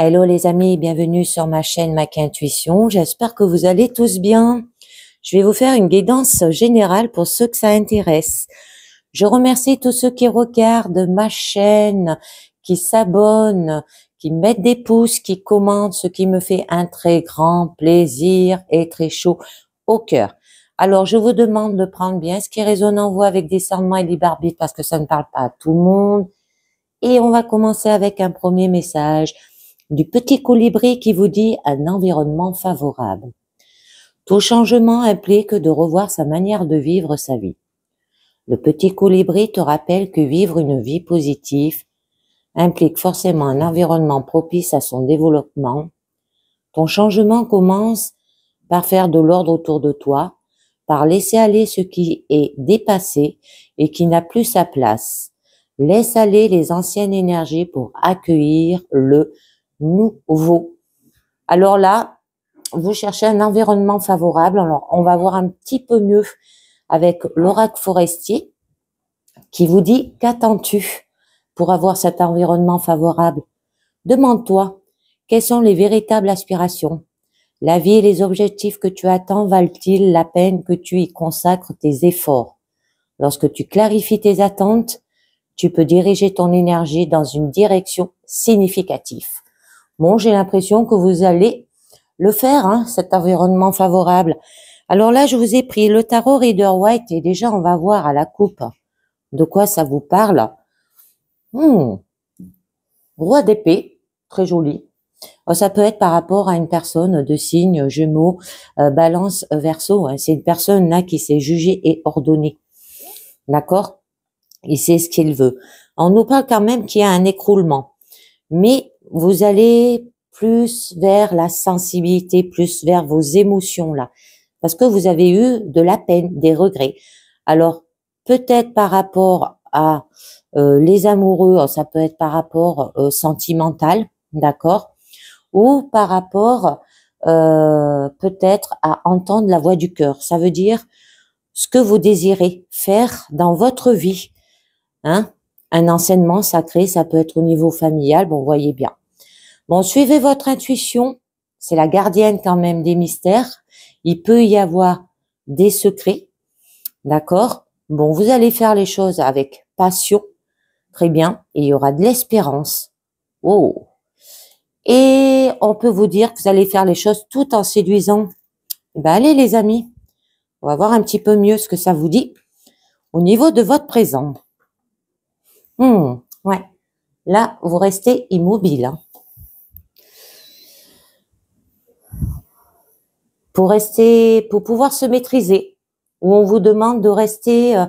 Hello les amis, bienvenue sur ma chaîne Mac Intuition. J'espère que vous allez tous bien. Je vais vous faire une guidance générale pour ceux que ça intéresse. Je remercie tous ceux qui regardent ma chaîne, qui s'abonnent, qui mettent des pouces, qui commentent, ce qui me fait un très grand plaisir et très chaud au cœur. Alors, je vous demande de prendre bien ce qui résonne en vous avec discernement et libre arbitre parce que ça ne parle pas à tout le monde. Et on va commencer avec un premier message du petit colibri qui vous dit un environnement favorable. Tout changement implique de revoir sa manière de vivre sa vie. Le petit colibri te rappelle que vivre une vie positive implique forcément un environnement propice à son développement. Ton changement commence par faire de l'ordre autour de toi, par laisser aller ce qui est dépassé et qui n'a plus sa place. Laisse aller les anciennes énergies pour accueillir le nouveau. Alors là, vous cherchez un environnement favorable. Alors, on va voir un petit peu mieux avec l'oracle forestier qui vous dit qu'attends-tu pour avoir cet environnement favorable? Demande-toi, quelles sont les véritables aspirations? La vie et les objectifs que tu attends valent-ils la peine que tu y consacres tes efforts? Lorsque tu clarifies tes attentes, tu peux diriger ton énergie dans une direction significative. Bon, j'ai l'impression que vous allez le faire, hein, cet environnement favorable. Alors là, je vous ai pris le tarot Rider-Waite et déjà, on va voir à la coupe de quoi ça vous parle. Roi d'épée, très joli. Ça peut être par rapport à une personne de signe Gémeaux, Balance, Verseau. Hein. C'est une personne là qui s'est jugée et ordonnée. D'accord? Il sait ce qu'il veut. On nous parle quand même qu'il y a un écroulement. Mais vous allez plus vers la sensibilité, plus vers vos émotions là. Parce que vous avez eu de la peine, des regrets. Alors, peut-être par rapport à les amoureux, ça peut être par rapport sentimental, d'accord? Ou par rapport peut-être à entendre la voix du cœur. Ça veut dire ce que vous désirez faire dans votre vie. Hein? Un enseignement sacré, ça peut être au niveau familial, bon, voyez bien. Bon, suivez votre intuition, c'est la gardienne quand même des mystères. Il peut y avoir des secrets, d'accord? Bon, vous allez faire les choses avec passion, très bien, et il y aura de l'espérance. Oh! Et on peut vous dire que vous allez faire les choses tout en séduisant. Ben, allez les amis, on va voir un petit peu mieux ce que ça vous dit au niveau de votre présent. Ouais. Là, vous restez immobile. Hein. Pour pouvoir se maîtriser, où on vous demande de rester,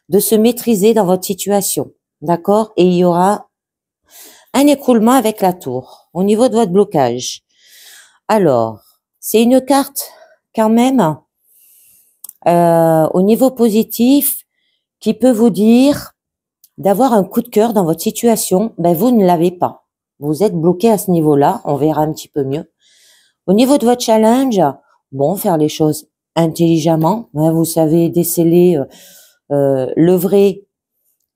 de se maîtriser dans votre situation. D'accord? Et il y aura un écroulement avec la tour au niveau de votre blocage. Alors, c'est une carte quand même au niveau positif qui peut vous dire d'avoir un coup de cœur dans votre situation. Ben, vous ne l'avez pas. Vous êtes bloqué à ce niveau-là. On verra un petit peu mieux. Au niveau de votre challenge, bon, faire les choses intelligemment. Hein, vous savez déceler le vrai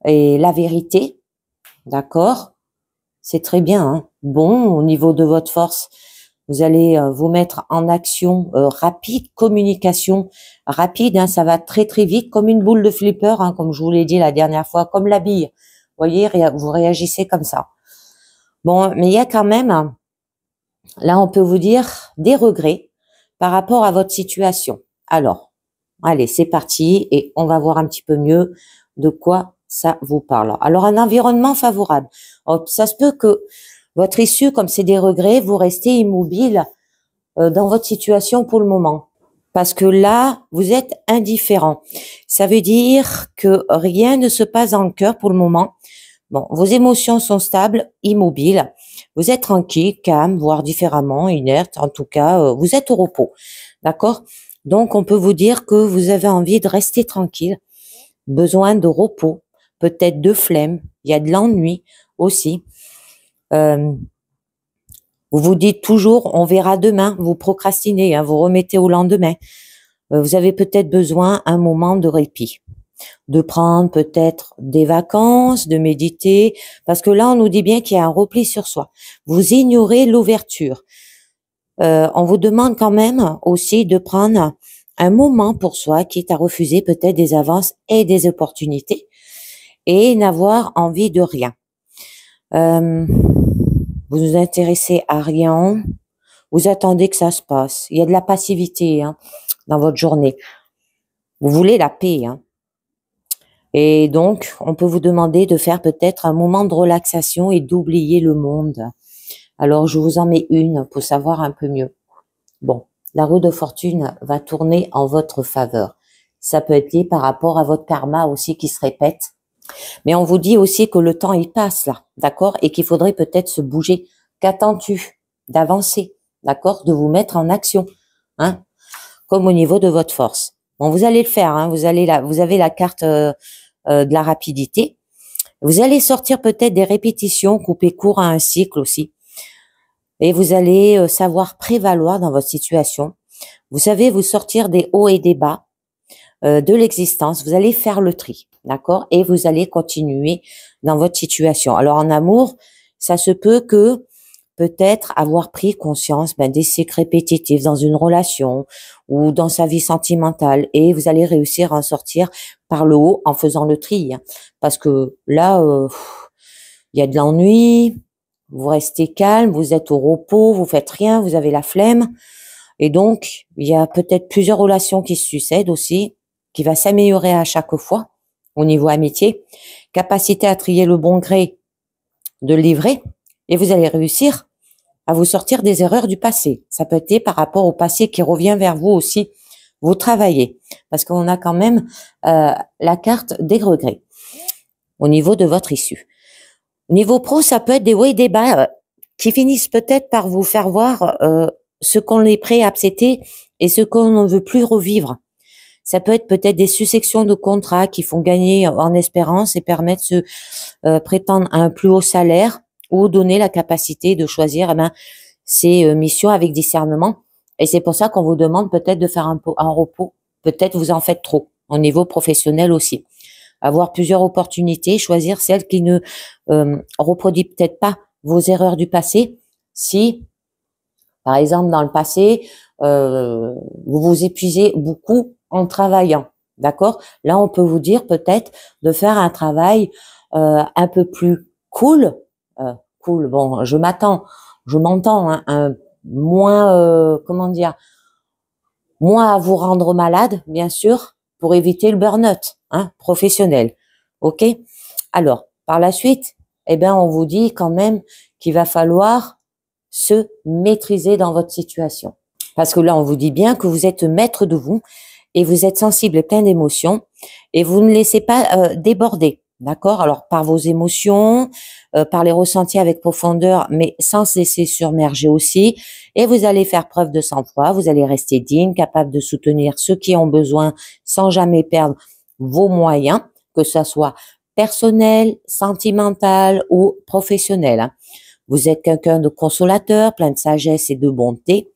et la vérité. D'accord? C'est très bien. Hein. Bon, au niveau de votre force, vous allez vous mettre en action rapide, communication rapide. Hein, ça va très très vite, comme une boule de flipper, hein, comme je vous l'ai dit la dernière fois, comme la bille. Vous voyez, vous réagissez comme ça. Bon, mais il y a quand même, là on peut vous dire, des regrets par rapport à votre situation. Alors, allez, c'est parti et on va voir un petit peu mieux de quoi ça vous parle. Alors, un environnement favorable. Ça se peut que votre issue, comme c'est des regrets, vous restez immobile dans votre situation pour le moment. Parce que là, vous êtes indifférent. Ça veut dire que rien ne se passe dans le cœur pour le moment. Bon, vos émotions sont stables, immobiles. Vous êtes tranquille, calme, voire différemment, inerte. En tout cas, vous êtes au repos. D'accord? Donc, on peut vous dire que vous avez envie de rester tranquille. Besoin de repos, peut-être de flemme. Il y a de l'ennui aussi. Vous vous dites toujours, on verra demain. Vous procrastinez, hein, vous remettez au lendemain. Vous avez peut-être besoin un moment de répit. de prendre peut-être des vacances, de méditer, parce que là, on nous dit bien qu'il y a un repli sur soi. Vous ignorez l'ouverture. On vous demande quand même aussi de prendre un moment pour soi, quitte à refuser peut-être des avances et des opportunités, et n'avoir envie de rien. Vous vous intéressez à rien, vous attendez que ça se passe. Il y a de la passivité dans votre journée. Vous voulez la paix. Et donc, on peut vous demander de faire peut-être un moment de relaxation et d'oublier le monde. Alors, je vous en mets une pour savoir un peu mieux. Bon, la roue de fortune va tourner en votre faveur. Ça peut être lié par rapport à votre karma aussi qui se répète. Mais on vous dit aussi que le temps, il passe là, d'accord? Et qu'il faudrait peut-être se bouger. Qu'attends-tu? D'avancer, d'accord? De vous mettre en action, comme au niveau de votre force. Bon, vous allez le faire, vous avez la carte de la rapidité. Vous allez sortir peut-être des répétitions, couper court à un cycle aussi. Et vous allez savoir prévaloir dans votre situation. Vous savez vous sortir des hauts et des bas de l'existence. Vous allez faire le tri, d'accord? Et vous allez continuer dans votre situation. Alors en amour, ça se peut que peut-être avoir pris conscience des cycles répétitifs dans une relation ou dans sa vie sentimentale, et vous allez réussir à en sortir par le haut en faisant le tri. Parce que là, il y a de l'ennui, vous restez calme, vous êtes au repos, vous faites rien, vous avez la flemme. Et donc, il y a peut-être plusieurs relations qui se succèdent aussi, qui va s'améliorer à chaque fois au niveau amitié. Capacité à trier le bon gré de le livrer, et vous allez réussir à vous sortir des erreurs du passé. Ça peut être par rapport au passé qui revient vers vous aussi. Vous travaillez, parce qu'on a quand même la carte des regrets au niveau de votre issue. Au niveau pro, ça peut être des hauts et des bas qui finissent peut-être par vous faire voir ce qu'on est prêt à accepter et ce qu'on ne veut plus revivre. Ça peut être peut-être des successions de contrats qui font gagner en espérance et permettent de se prétendre à un plus haut salaire ou donner la capacité de choisir ces missions avec discernement. Et c'est pour ça qu'on vous demande peut-être de faire un repos. Peut-être vous en faites trop au niveau professionnel aussi. Avoir plusieurs opportunités, choisir celles qui ne reproduisent peut-être pas vos erreurs du passé. Si, par exemple, dans le passé, vous vous épuisez beaucoup en travaillant, d'accord? Là, on peut vous dire peut-être de faire un travail un peu plus cool. Cool, bon, je m'entends, moins, moins à vous rendre malade, bien sûr, pour éviter le burn-out, professionnel. Ok? Alors, par la suite, on vous dit quand même qu'il va falloir se maîtriser dans votre situation. Parce que là, on vous dit bien que vous êtes maître de vous et vous êtes sensible et plein d'émotions et vous ne laissez pas déborder. D'accord? Alors, par vos émotions, par les ressentis avec profondeur, mais sans se laisser surmerger aussi. Et vous allez faire preuve de sang-froid, vous allez rester digne, capable de soutenir ceux qui ont besoin sans jamais perdre vos moyens, que ce soit personnel, sentimental ou professionnel. Vous êtes quelqu'un de consolateur, plein de sagesse et de bonté.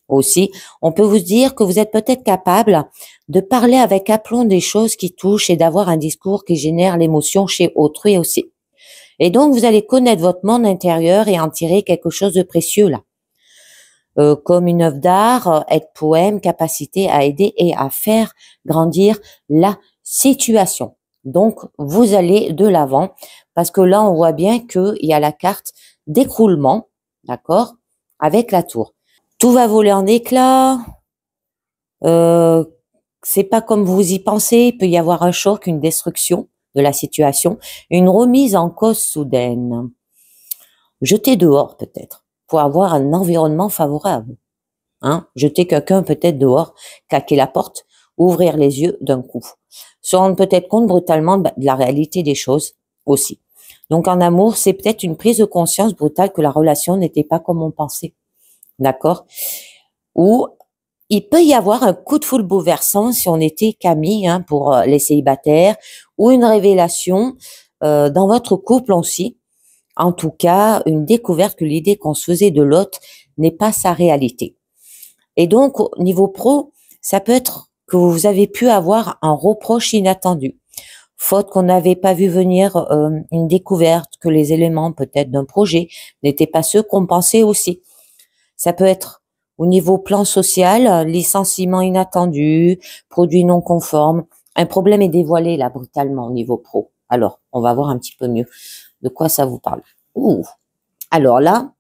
Aussi, on peut vous dire que vous êtes peut-être capable de parler avec aplomb des choses qui touchent et d'avoir un discours qui génère l'émotion chez autrui aussi. Et donc, vous allez connaître votre monde intérieur et en tirer quelque chose de précieux là. Comme une œuvre d'art, être poème, capacité à aider et à faire grandir la situation. Donc, vous allez de l'avant parce que là, on voit bien qu'il y a la carte d'écroulement, d'accord, avec la tour. Tout va voler en éclats. C'est pas comme vous y pensez. Il peut y avoir un choc, une destruction de la situation, une remise en cause soudaine. Jeter dehors peut-être pour avoir un environnement favorable. Jeter quelqu'un peut-être dehors, claquer la porte, ouvrir les yeux d'un coup. Se rendre peut-être compte brutalement de la réalité des choses aussi. Donc en amour, c'est peut-être une prise de conscience brutale que la relation n'était pas comme on pensait. D'accord? Ou il peut y avoir un coup de foudre bouleversant si on était Camille pour les célibataires, ou une révélation dans votre couple aussi. En tout cas, une découverte que l'idée qu'on se faisait de l'autre n'est pas sa réalité. Et donc, au niveau pro, ça peut être que vous avez pu avoir un reproche inattendu. faute qu'on n'avait pas vu venir une découverte, que les éléments peut-être d'un projet n'étaient pas ceux qu'on pensait aussi. Ça peut être au niveau plan social, licenciement inattendu, produit non conforme. Un problème est dévoilé là brutalement au niveau pro. Alors, on va voir un petit peu mieux de quoi ça vous parle. Ouh. Alors là,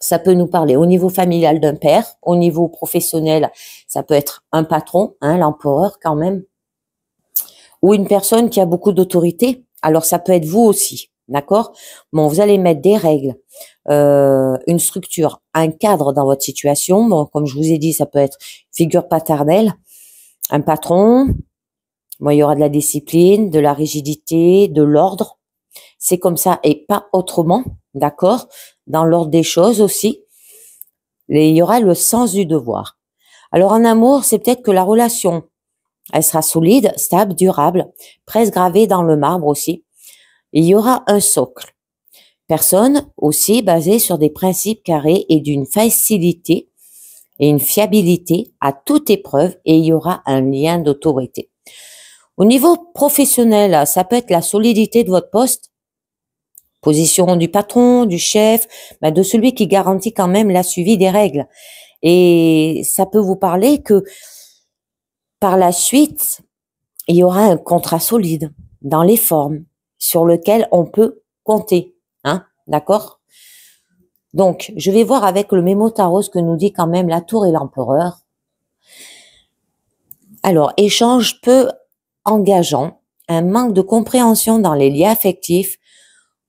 ça peut nous parler au niveau familial d'un père, au niveau professionnel, ça peut être un patron, hein, l'empereur quand même, ou une personne qui a beaucoup d'autorité. Alors ça peut être vous aussi, d'accord? Bon, vous allez mettre des règles, une structure, un cadre dans votre situation. Bon, comme je vous ai dit, ça peut être figure paternelle, un patron. Bon, il y aura de la discipline, de la rigidité, de l'ordre. C'est comme ça et pas autrement, d'accord? Dans l'ordre des choses aussi. Il y aura le sens du devoir. Alors en amour, c'est peut-être que la relation, elle sera solide, stable, durable, presque gravée dans le marbre aussi. Il y aura un socle. Personne aussi basé sur des principes carrés et d'une facilité et une fiabilité à toute épreuve et il y aura un lien d'autorité. Au niveau professionnel, ça peut être la solidité de votre poste, position du patron, du chef, de celui qui garantit quand même la suivi des règles. Et ça peut vous parler que par la suite, il y aura un contrat solide dans les formes sur lequel on peut compter. Hein, d'accord? Donc, je vais voir avec le mémo tarot ce que nous dit quand même la tour et l'empereur. Alors, échange peu engageant, un manque de compréhension dans les liens affectifs,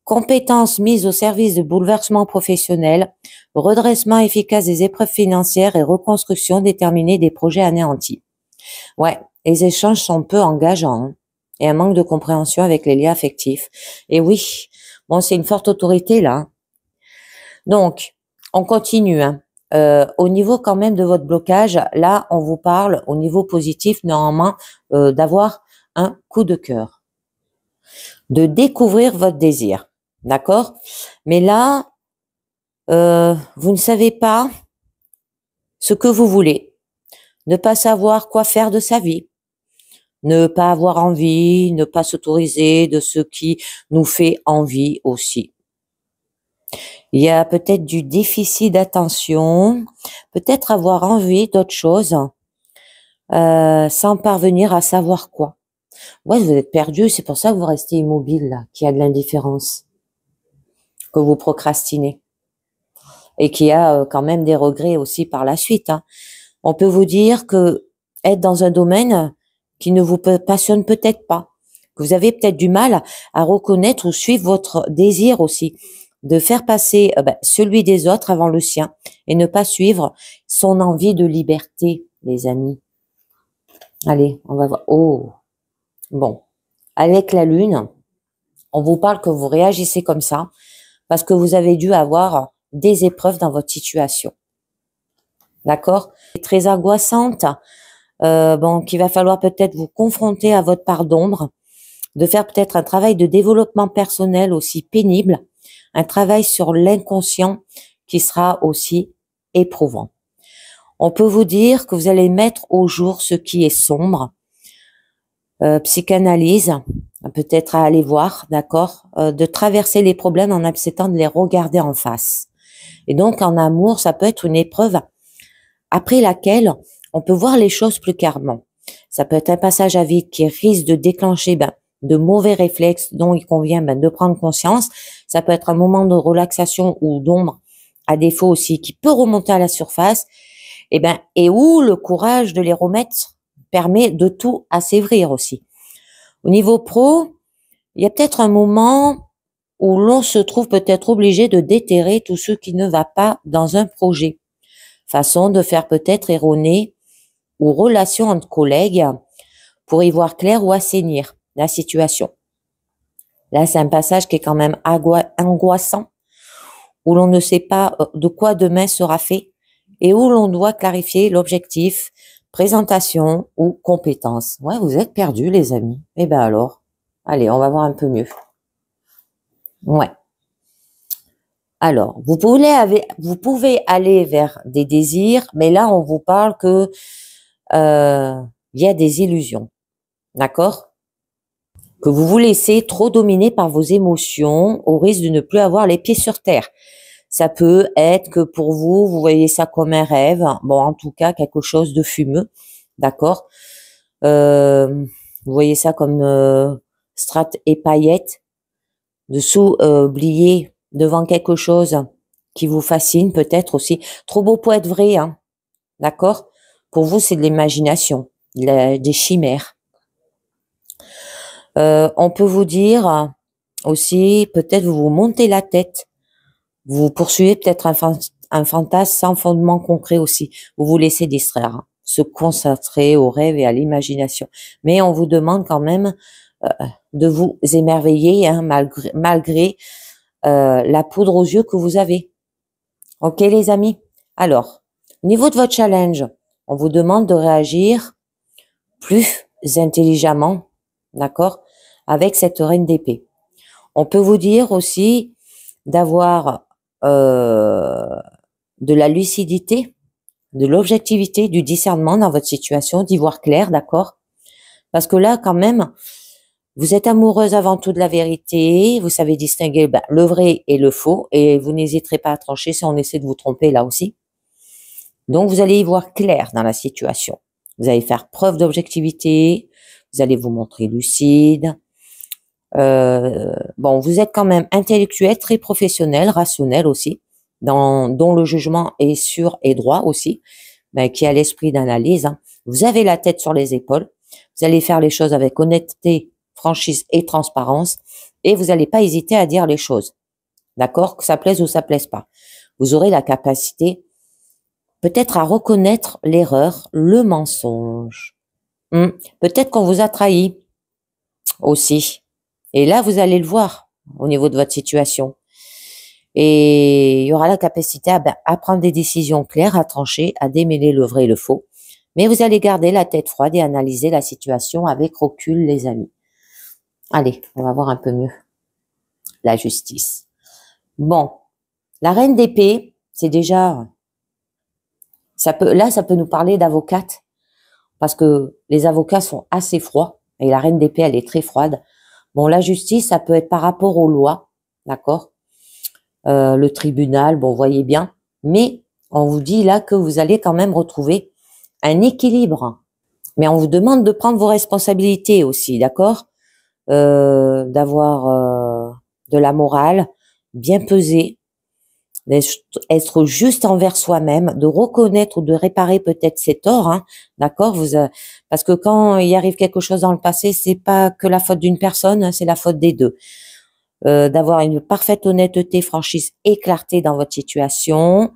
compétences mises au service de bouleversements professionnels, redressement efficace des épreuves financières et reconstruction déterminée des projets anéantis. Ouais, les échanges sont peu engageants hein, et un manque de compréhension avec les liens affectifs. Et oui, bon, c'est une forte autorité là. Donc, on continue. Hein. Au niveau quand même de votre blocage, là, on vous parle au niveau positif, normalement, d'avoir un coup de cœur, de découvrir votre désir, d'accord? Mais là, vous ne savez pas ce que vous voulez, ne pas savoir quoi faire de sa vie, ne pas avoir envie, ne pas s'autoriser de ce qui nous fait envie aussi. Il y a peut-être du déficit d'attention, peut-être avoir envie d'autre chose, sans parvenir à savoir quoi. Ouais, vous êtes perdu, c'est pour ça que vous restez immobile, là, qu'il y a de l'indifférence, que vous procrastinez, et qu'il y a quand même des regrets aussi par la suite. Hein. On peut vous dire que être dans un domaine qui ne vous passionne peut-être pas, que vous avez peut-être du mal à reconnaître ou suivre votre désir aussi, de faire passer celui des autres avant le sien et ne pas suivre son envie de liberté, les amis. Allez, on va voir. Oh, bon. Avec la lune, on vous parle que vous réagissez comme ça parce que vous avez dû avoir des épreuves dans votre situation. D'accord? Très angoissante. Bon, qu'il va falloir peut-être vous confronter à votre part d'ombre, de faire peut-être un travail de développement personnel aussi pénible, un travail sur l'inconscient qui sera aussi éprouvant. On peut vous dire que vous allez mettre au jour ce qui est sombre, psychanalyse, peut-être à aller voir, d'accord, de traverser les problèmes en acceptant de les regarder en face. Et donc, en amour, ça peut être une épreuve après laquelle on peut voir les choses plus clairement. Ça peut être un passage à vide qui risque de déclencher de mauvais réflexes dont il convient de prendre conscience. Ça peut être un moment de relaxation ou d'ombre, à défaut aussi, qui peut remonter à la surface, et où le courage de les remettre permet de tout assévrir aussi. Au niveau pro, il y a peut-être un moment où l'on se trouve peut-être obligé de déterrer tout ce qui ne va pas dans un projet. Façon de faire peut-être erroner ou relation entre collègues pour y voir clair ou assainir la situation. Là, c'est un passage qui est quand même angoissant, où l'on ne sait pas de quoi demain sera fait et où l'on doit clarifier l'objectif, présentation ou compétence. Ouais, vous êtes perdus, les amis. Eh ben alors, allez, on va voir un peu mieux. Ouais. Alors, vous pouvez aller vers des désirs, mais là, on vous parle que il y a des illusions. D'accord? que vous vous laissez trop dominer par vos émotions au risque de ne plus avoir les pieds sur terre. Ça peut être que pour vous, vous voyez ça comme un rêve, bon, en tout cas, quelque chose de fumeux, d'accord? Vous voyez ça comme strates et paillettes, dessous, oublié devant quelque chose qui vous fascine, peut-être aussi. Trop beau pour être vrai, hein, d'accord? Pour vous, c'est de l'imagination, des chimères. On peut vous dire aussi, peut-être vous vous montez la tête, vous poursuivez peut-être un fantasme sans fondement concret aussi. Vous vous laissez distraire, hein, se concentrer au rêve et à l'imagination. Mais on vous demande quand même de vous émerveiller, hein, malgré la poudre aux yeux que vous avez. Ok les amis? Alors, au niveau de votre challenge, on vous demande de réagir plus intelligemment, d'accord, avec cette reine d'épée. On peut vous dire aussi d'avoir de la lucidité, de l'objectivité, du discernement dans votre situation, d'y voir clair, d'accord? Parce que là, quand même, vous êtes amoureuse avant tout de la vérité, vous savez distinguer le vrai et le faux, et vous n'hésiterez pas à trancher si on essaie de vous tromper là aussi. Donc, vous allez y voir clair dans la situation. Vous allez faire preuve d'objectivité, vous allez vous montrer lucide. Bon, vous êtes quand même intellectuel, très professionnel, rationnel aussi, dont le jugement est sûr et droit aussi, qui a l'esprit d'analyse, hein. Vous avez la tête sur les épaules, vous allez faire les choses avec honnêteté, franchise et transparence, et vous n'allez pas hésiter à dire les choses, d'accord, que ça plaise ou ça plaise pas. Vous aurez la capacité peut-être à reconnaître l'erreur, le mensonge. Peut-être qu'on vous a trahi aussi. Et là, vous allez le voir au niveau de votre situation. Et il y aura la capacité à prendre des décisions claires, à trancher, à démêler le vrai et le faux. Mais vous allez garder la tête froide et analyser la situation avec recul, les amis. Allez, on va voir un peu mieux la justice. Bon, la reine d'épée, c'est déjà... ça peut nous parler d'avocate, parce que les avocats sont assez froids, et la reine d'épée, elle est très froide. Bon, la justice, ça peut être par rapport aux lois, d'accord? Le tribunal, bon, vous voyez bien. Mais on vous dit là que vous allez quand même retrouver un équilibre. Mais on vous demande de prendre vos responsabilités aussi, d'accord? D'avoir de la morale bien pesée, d'être juste envers soi-même, de reconnaître ou de réparer peut-être ses torts, hein, d'accord? Parce que quand il arrive quelque chose dans le passé, c'est pas que la faute d'une personne, hein, c'est la faute des deux. D'avoir une parfaite honnêteté, franchise et clarté dans votre situation.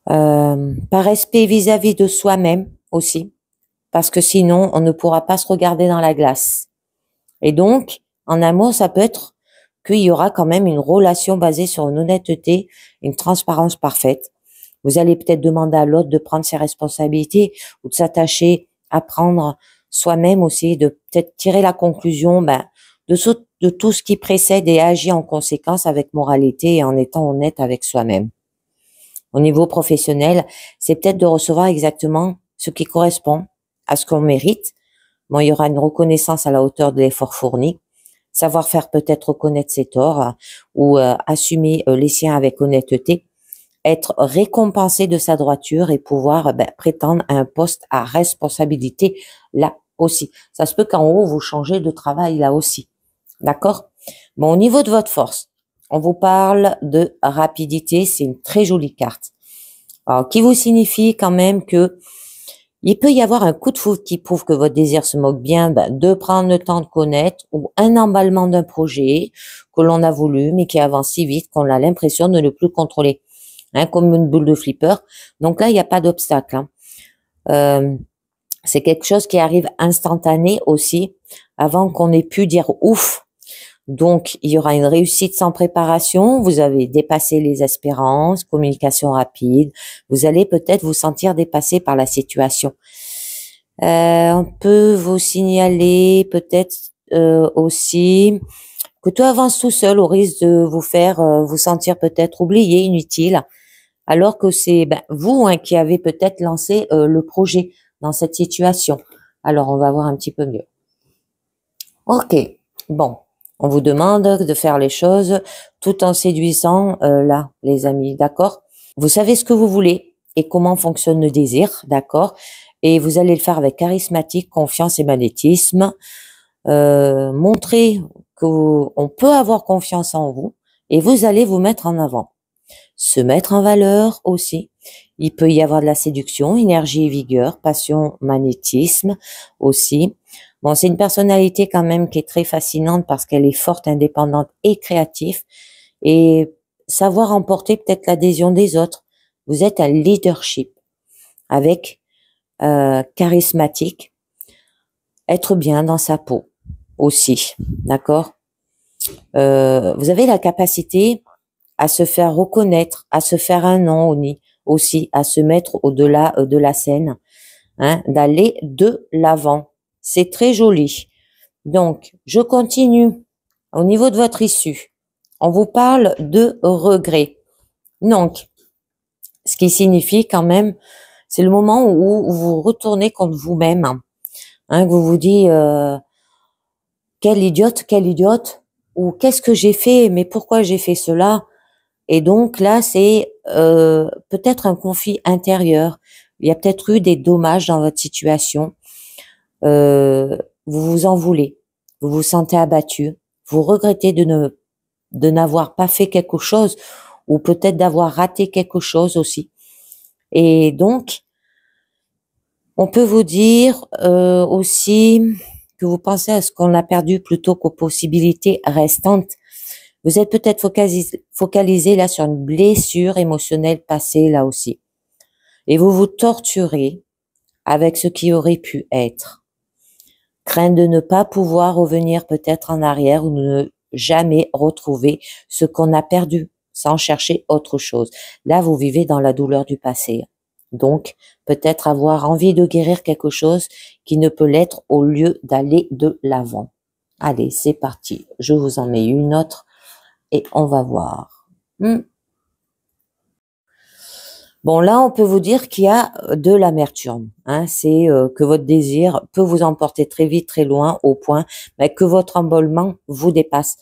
Par respect vis-à-vis de soi-même aussi, parce que sinon, on ne pourra pas se regarder dans la glace. Et donc, en amour, ça peut être qu'il y aura quand même une relation basée sur une honnêteté, une transparence parfaite. Vous allez peut-être demander à l'autre de prendre ses responsabilités ou de s'attacher à prendre soi-même aussi, de peut-être tirer la conclusion de tout ce qui précède et agir en conséquence avec moralité et en étant honnête avec soi-même. Au niveau professionnel, c'est peut-être de recevoir exactement ce qui correspond à ce qu'on mérite. Bon, il y aura une reconnaissance à la hauteur de l'effort fourni, savoir faire peut-être reconnaître ses torts ou assumer les siens avec honnêteté, être récompensé de sa droiture et pouvoir prétendre à un poste à responsabilité là aussi. Ça se peut qu'en haut, vous changez de travail là aussi. D'accord? Bon, au niveau de votre force, on vous parle de rapidité, c'est une très jolie carte. Alors, qui vous signifie quand même que il peut y avoir un coup de foudre qui prouve que votre désir se moque bien de prendre le temps de connaître ou un emballement d'un projet que l'on a voulu mais qui avance si vite qu'on a l'impression de ne plus contrôler, hein, comme une boule de flipper. Donc là, il n'y a pas d'obstacle, hein. C'est quelque chose qui arrive instantané aussi avant qu'on ait pu dire ouf. Donc, il y aura une réussite sans préparation. Vous avez dépassé les espérances, communication rapide. Vous allez peut-être vous sentir dépassé par la situation. On peut vous signaler peut-être aussi que tout avance tout seul au risque de vous faire vous sentir peut-être oublié, inutile, alors que c'est vous qui avez peut-être lancé le projet dans cette situation. Alors, on va voir un petit peu mieux. Ok, bon, on vous demande de faire les choses tout en séduisant là, les amis, d'accord? Vous savez ce que vous voulez et comment fonctionne le désir, d'accord? Et vous allez le faire avec charismatique, confiance et magnétisme. Montrer qu'on peut avoir confiance en vous et vous allez vous mettre en avant. Se mettre en valeur aussi. Il peut y avoir de la séduction, énergie et vigueur, passion, magnétisme aussi. Bon, c'est une personnalité quand même qui est très fascinante parce qu'elle est forte, indépendante et créative et savoir emporter peut-être l'adhésion des autres. Vous êtes un leadership avec charismatique, être bien dans sa peau aussi, d'accord? Vous avez la capacité à se faire reconnaître, à se faire un nom aussi, à se mettre au-delà de la scène, hein, d'aller de l'avant. C'est très joli. Donc, je continue. Au niveau de votre issue, on vous parle de regret. Donc, ce qui signifie quand même, c'est le moment où vous retournez contre vous-même, hein, que vous vous dites quelle idiote, ou qu'est-ce que j'ai fait, mais pourquoi j'ai fait cela? Et donc là, c'est peut-être un conflit intérieur. Il y a peut-être eu des dommages dans votre situation. Vous vous en voulez, vous vous sentez abattu, vous regrettez de n'avoir pas fait quelque chose ou peut-être d'avoir raté quelque chose aussi. Et donc, on peut vous dire aussi que vous pensez à ce qu'on a perdu plutôt qu'aux possibilités restantes. Vous êtes peut-être focalisé là sur une blessure émotionnelle passée là aussi. Et vous vous torturez avec ce qui aurait pu être. Crainte de ne pas pouvoir revenir peut-être en arrière ou de ne jamais retrouver ce qu'on a perdu sans chercher autre chose. Là, vous vivez dans la douleur du passé. Donc, peut-être avoir envie de guérir quelque chose qui ne peut l'être au lieu d'aller de l'avant. Allez, c'est parti. Je vous en mets une autre et on va voir. Bon, là, on peut vous dire qu'il y a de l'amertume. Hein, c'est que votre désir peut vous emporter très vite, très loin, au point que votre emballement vous dépasse.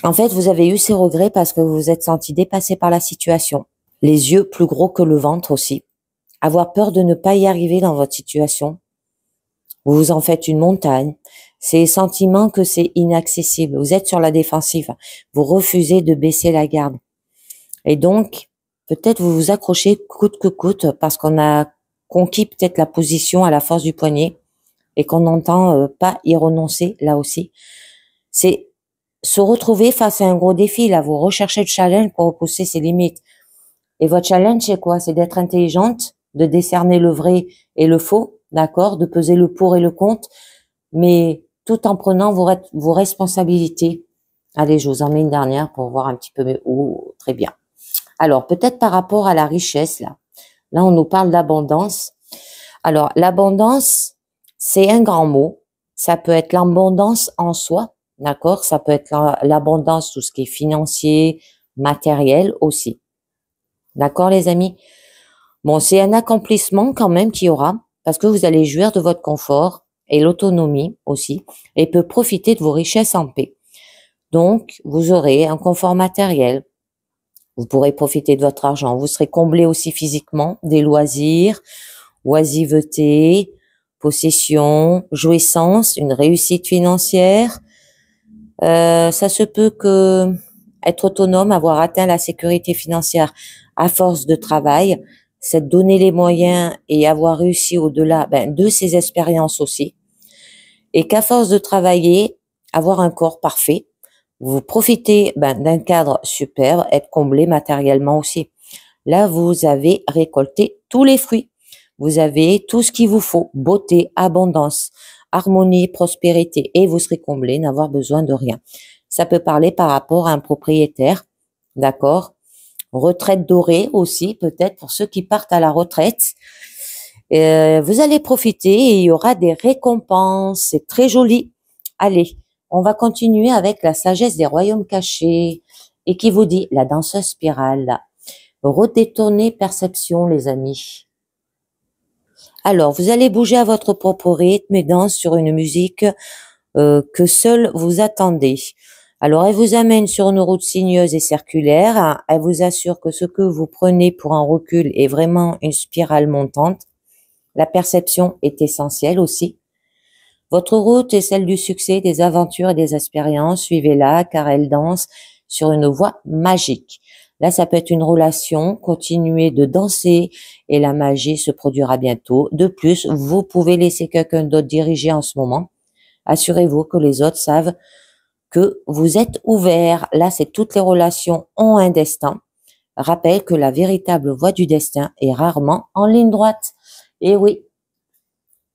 En fait, vous avez eu ces regrets parce que vous vous êtes senti dépassé par la situation. Les yeux plus gros que le ventre aussi. Avoir peur de ne pas y arriver dans votre situation. Vous vous en faites une montagne. C'est sentiment que c'est inaccessible. Vous êtes sur la défensive. Vous refusez de baisser la garde. Et donc, peut-être vous vous accrochez coûte que coûte parce qu'on a conquis peut-être la position à la force du poignet et qu'on n'entend pas y renoncer là aussi. C'est se retrouver face à un gros défi. Là, vous recherchez le challenge pour repousser ses limites. Et votre challenge, c'est quoi? C'est d'être intelligente, de décerner le vrai et le faux, d'accord? De peser le pour et le contre, mais tout en prenant vos responsabilités. Allez, je vous en mets une dernière pour voir un petit peu mieux. Oh, très bien. Alors, peut-être par rapport à la richesse, là. Là, on nous parle d'abondance. Alors, l'abondance, c'est un grand mot. Ça peut être l'abondance en soi, d'accord? Ça peut être l'abondance, tout ce qui est financier, matériel aussi. D'accord, les amis? Bon, c'est un accomplissement quand même qu'il y aura, parce que vous allez jouir de votre confort et l'autonomie aussi, et peut profiter de vos richesses en paix. Donc, vous aurez un confort matériel, vous pourrez profiter de votre argent. Vous serez comblé aussi physiquement, des loisirs, oisiveté, possession, jouissance, une réussite financière. Ça se peut que être autonome, avoir atteint la sécurité financière à force de travail, c'est de donner les moyens et avoir réussi au-delà de ces expériences aussi. Et qu'à force de travailler, avoir un corps parfait, vous profitez d'un cadre superbe, être comblé matériellement aussi. Là, vous avez récolté tous les fruits. Vous avez tout ce qu'il vous faut, beauté, abondance, harmonie, prospérité, et vous serez comblé, n'avoir besoin de rien. Ça peut parler par rapport à un propriétaire, d'accord? Retraite dorée aussi, peut-être pour ceux qui partent à la retraite. Vous allez profiter et il y aura des récompenses. C'est très joli. Allez, on va continuer avec la sagesse des royaumes cachés et qui vous dit la danseuse spirale. Redétourner perception, les amis. Alors, vous allez bouger à votre propre rythme et danser sur une musique que seul vous attendez. Alors, elle vous amène sur une route sinueuse et circulaire. Hein. Elle vous assure que ce que vous prenez pour un recul est vraiment une spirale montante. La perception est essentielle aussi. Votre route est celle du succès, des aventures et des expériences. Suivez-la car elle danse sur une voie magique. Là, ça peut être une relation. Continuez de danser et la magie se produira bientôt. De plus, vous pouvez laisser quelqu'un d'autre diriger en ce moment. Assurez-vous que les autres savent que vous êtes ouvert. Là, c'est toutes les relations ont un destin. Rappelle que la véritable voie du destin est rarement en ligne droite. Et oui.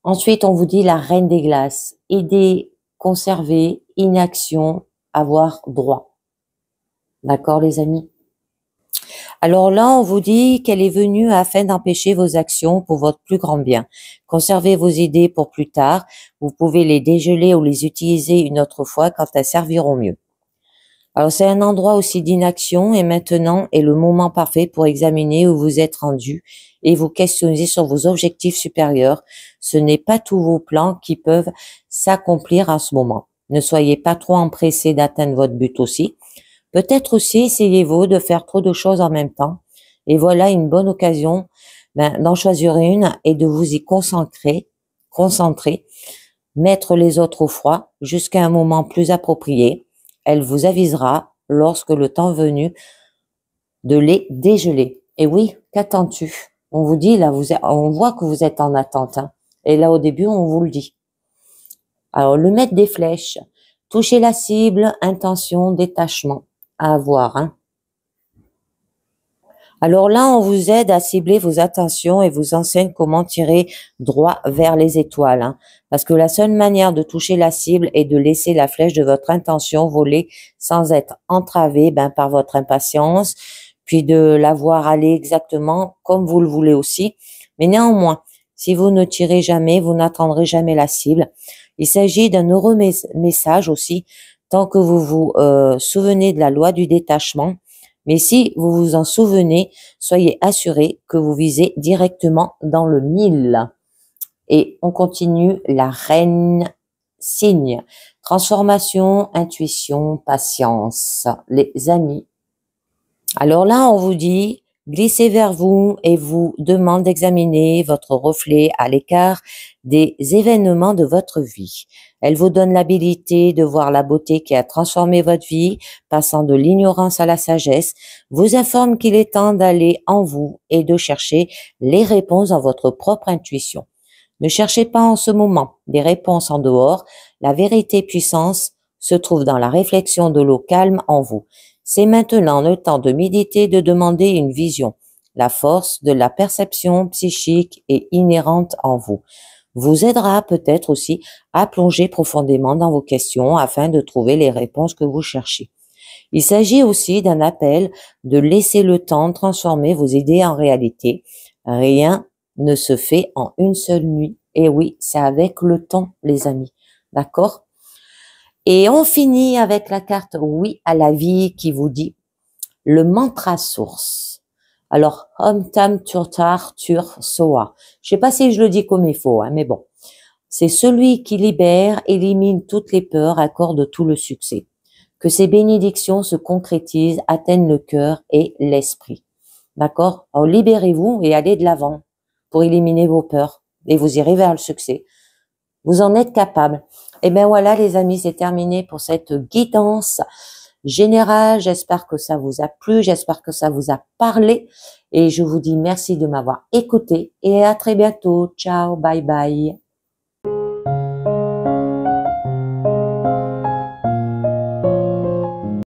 Ensuite, on vous dit la reine des glaces. Aider, conserver, inaction, avoir droit. D'accord, les amis? Alors là, on vous dit qu'elle est venue afin d'empêcher vos actions pour votre plus grand bien. Conservez vos idées pour plus tard. Vous pouvez les dégeler ou les utiliser une autre fois quand elles serviront mieux. Alors, c'est un endroit aussi d'inaction et maintenant est le moment parfait pour examiner où vous êtes rendu et vous questionner sur vos objectifs supérieurs. Ce n'est pas tous vos plans qui peuvent s'accomplir en ce moment. Ne soyez pas trop empressés d'atteindre votre but aussi. Peut-être aussi essayez-vous de faire trop de choses en même temps. Et voilà une bonne occasion d'en choisir une et de vous y concentrer, mettre les autres au froid jusqu'à un moment plus approprié. Elle vous avisera lorsque le temps venu de les dégeler. Et oui, qu'attends-tu? On vous dit là, on voit que vous êtes en attente. Hein. Et là, au début, on vous le dit. Alors, le mettre des flèches, toucher la cible, intention, détachement à avoir. Hein. Alors là, on vous aide à cibler vos attentions et vous enseigne comment tirer droit vers les étoiles. Hein, parce que la seule manière de toucher la cible est de laisser la flèche de votre intention voler sans être entravée par votre impatience, puis de la voir aller exactement comme vous le voulez aussi. Mais néanmoins, si vous ne tirez jamais, vous n'atteindrez jamais la cible. Il s'agit d'un heureux message aussi, tant que vous vous souvenez de la loi du détachement. Mais si vous vous en souvenez, soyez assurés que vous visez directement dans le mille. Et on continue la reine signe. Transformation, intuition, patience. Les amis. Alors là, on vous dit, glissez vers vous et vous demande d'examiner votre reflet à l'écart des événements de votre vie. Elle vous donne l'habilité de voir la beauté qui a transformé votre vie, passant de l'ignorance à la sagesse, vous informe qu'il est temps d'aller en vous et de chercher les réponses dans votre propre intuition. Ne cherchez pas en ce moment des réponses en dehors. La vérité puissance se trouve dans la réflexion de l'eau calme en vous. C'est maintenant le temps de méditer, de demander une vision. La force de la perception psychique est inhérente en vous. Vous aidera peut-être aussi à plonger profondément dans vos questions afin de trouver les réponses que vous cherchez. Il s'agit aussi d'un appel de laisser le temps transformer vos idées en réalité. Rien ne se fait en une seule nuit. Et oui, c'est avec le temps, les amis. D'accord? Et on finit avec la carte oui à la vie qui vous dit le mantra source. Alors, Om Tam Turtar Tur Soa. Je sais pas si je le dis comme il faut, hein, mais bon. C'est celui qui libère, élimine toutes les peurs, accorde tout le succès. Que ces bénédictions se concrétisent, atteignent le cœur et l'esprit. D'accord? Alors, libérez-vous et allez de l'avant pour éliminer vos peurs et vous irez vers le succès. Vous en êtes capable. Et bien voilà les amis, c'est terminé pour cette guidance générale. J'espère que ça vous a plu, j'espère que ça vous a parlé et je vous dis merci de m'avoir écouté et à très bientôt. Ciao, bye bye.